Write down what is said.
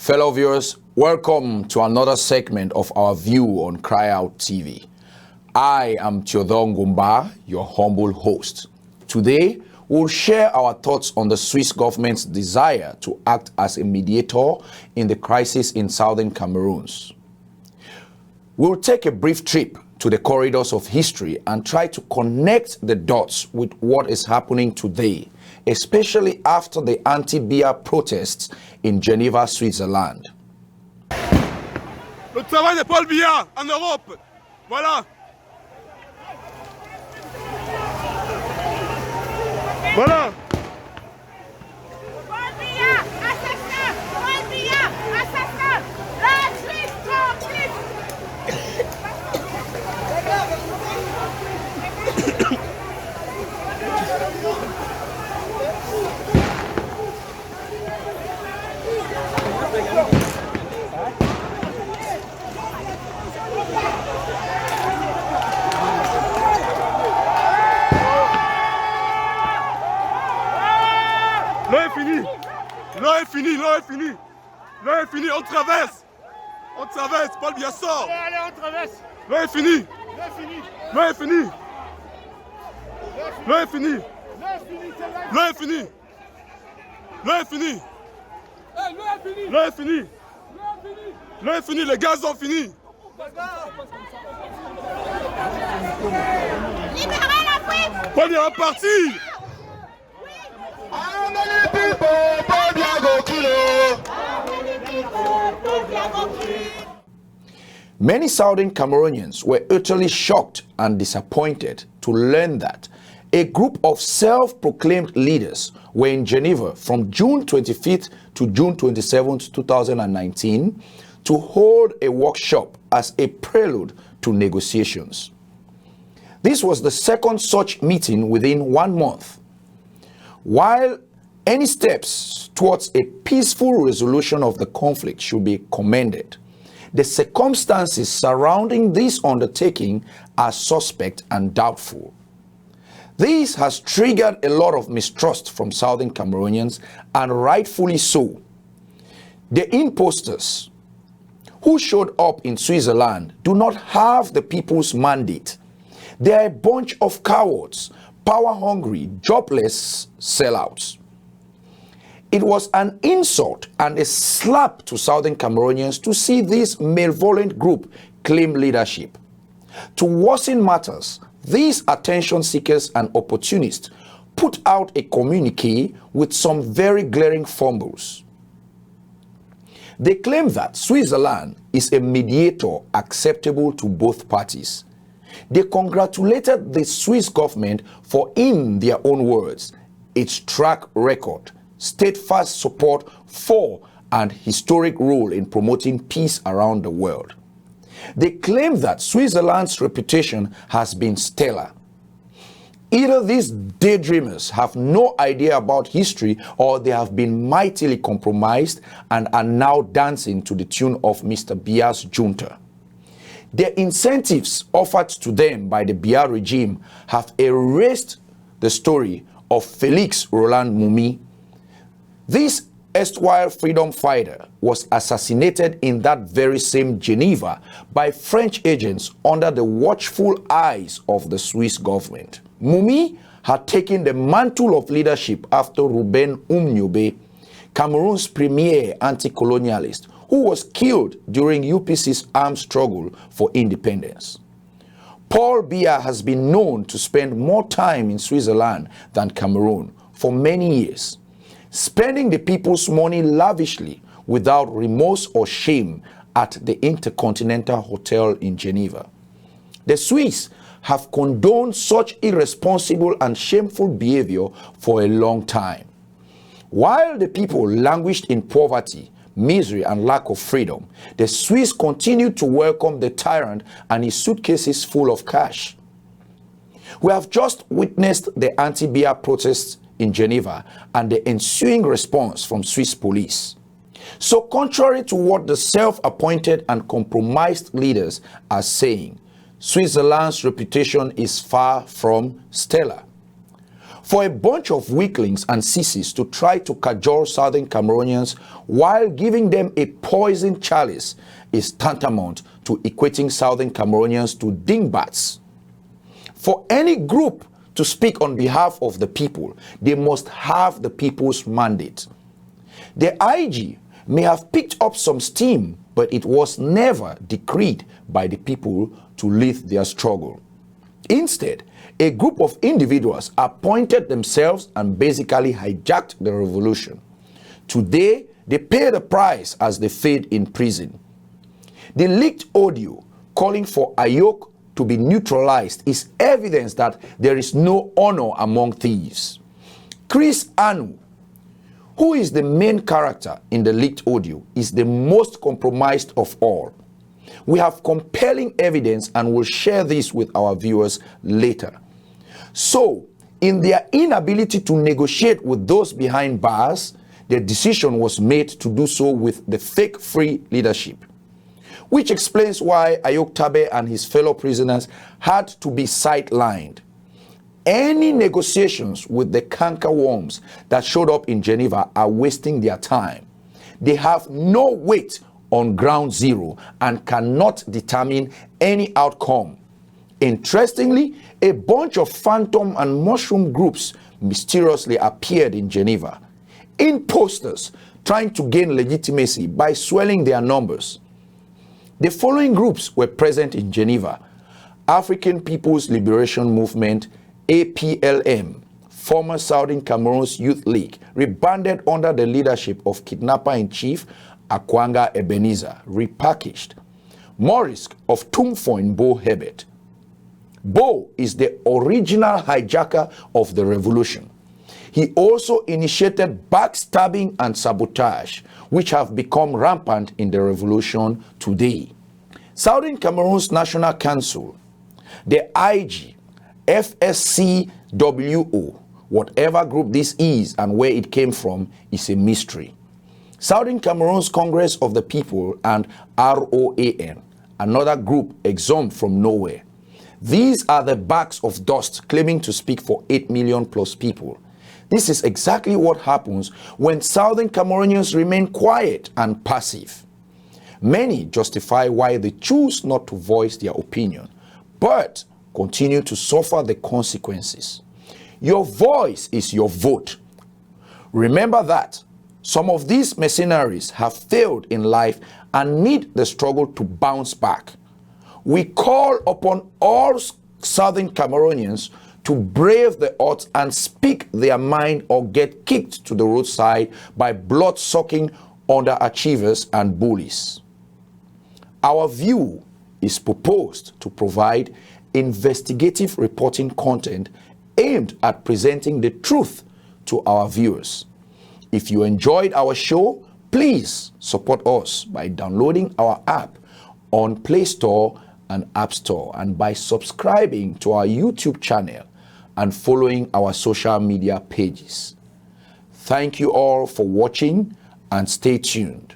Fellow viewers, welcome to another segment of our View on Cry Out TV. I am Theodore Ngumba, your humble host. Today, we'll share our thoughts on the Swiss government's desire to act as a mediator in the crisis in southern Cameroon. We'll take a brief trip to the corridors of history and try to connect the dots with what is happening today, especially after the anti-Biya protests in Geneva, Switzerland. Le travail de Paul Biya en Europe. Voilà. Voilà. Paul Biya, assassin! Paul Biya, assassin! La Suisse complice! L'heure est finie. L'heure est finie, l'heure est finie. L'heure est finie, on traverse. On traverse, Paul Biya sort. Allez, on traverse! L'heure est finie. L'heure finie! L'heure est finie. L'heure est finie. L'heure finie, c'est là! L'heure est finie. L'heure est finie. L'heure finie! L'heure est finie. L'heure finie! L'heure est finie, les gaz ont fini. Libérez l'Afrique! Paul Biya est parti. Many southern Cameroonians were utterly shocked and disappointed to learn that a group of self-proclaimed leaders were in Geneva from June 25th to June 27th, 2019 to hold a workshop as a prelude to negotiations. This was the second such meeting within 1 month. While any steps towards a peaceful resolution of the conflict should be commended, the circumstances surrounding this undertaking are suspect and doubtful. This has triggered a lot of mistrust from southern Cameroonians, and rightfully so. The imposters who showed up in Switzerland do not have the people's mandate. They are a bunch of cowards, power-hungry, jobless sellouts. It was an insult and a slap to southern Cameroonians to see this malevolent group claim leadership. To worsen matters, these attention seekers and opportunists put out a communique with some very glaring fumbles. They claim that Switzerland is a mediator acceptable to both parties. They congratulated the Swiss government for, in their own words, its track record, steadfast support for, and historic role in promoting peace around the world. They claim that Switzerland's reputation has been stellar. Either these daydreamers have no idea about history, or they have been mightily compromised and are now dancing to the tune of Mr. Biya's junta. The incentives offered to them by the Biya regime have erased the story of Felix Roland Mumi. This erstwhile freedom fighter was assassinated in that very same Geneva by French agents under the watchful eyes of the Swiss government. Mumi had taken the mantle of leadership after Ruben Umniobe, Cameroon's premier anti-colonialist, who was killed during UPC's armed struggle for independence. Paul Biya has been known to spend more time in Switzerland than Cameroon for many years, spending the people's money lavishly without remorse or shame at the Intercontinental Hotel in Geneva. The Swiss have condoned such irresponsible and shameful behavior for a long time. While the people languished in poverty, misery, and lack of freedom, the Swiss continued to welcome the tyrant and his suitcases full of cash. We have just witnessed the anti-Biya protests in Geneva and the ensuing response from Swiss police. So contrary to what the self-appointed and compromised leaders are saying, Switzerland's reputation is far from stellar. For a bunch of weaklings and sissies to try to cajole Southern Cameroonians while giving them a poisoned chalice is tantamount to equating Southern Cameroonians to dingbats. For any group to speak on behalf of the people, they must have the people's mandate. The IG may have picked up some steam, but it was never decreed by the people to lead their struggle. Instead, a group of individuals appointed themselves and basically hijacked the revolution. Today, they pay the price as they fade in prison. The leaked audio calling for Ayok to be neutralized is evidence that there is no honor among thieves. Chris Anu, who is the main character in the leaked audio, is the most compromised of all. We have compelling evidence and will share this with our viewers later. So, in their inability to negotiate with those behind bars, the decision was made to do so with the fake free leadership, which explains why Ayok Tabe and his fellow prisoners had to be sidelined. Any negotiations with the cankerworms that showed up in Geneva are wasting their time. They have no weight on ground zero and cannot determine any outcome. Interestingly, a bunch of phantom and mushroom groups mysteriously appeared in Geneva, imposters trying to gain legitimacy by swelling their numbers. The following groups were present in Geneva: African People's Liberation Movement, APLM, former Southern Cameroon's Youth League, rebanded under the leadership of kidnapper-in-chief Akwanga Ebenezer, repackaged. Maurice of Tumfoin Bo Herbert. Bo is the original hijacker of the revolution. He also initiated backstabbing and sabotage, which have become rampant in the revolution today. Southern Cameroon's National Council, the IG, FSCWO, whatever group this is and where it came from, is a mystery. Southern Cameroon's Congress of the People and ROAN, another group exhumed from nowhere. These are the bags of dust claiming to speak for 8 million plus people. This is exactly what happens when Southern Cameroonians remain quiet and passive. Many justify why they choose not to voice their opinion, but continue to suffer the consequences. Your voice is your vote. Remember that some of these mercenaries have failed in life and need the struggle to bounce back. We call upon all Southern Cameroonians to brave the odds and speak their mind or get kicked to the roadside by blood-sucking underachievers and bullies. Our view is proposed to provide investigative reporting content aimed at presenting the truth to our viewers. If you enjoyed our show, please support us by downloading our app on Play Store and App Store, and by subscribing to our YouTube channel and following our social media pages. Thank you all for watching and stay tuned.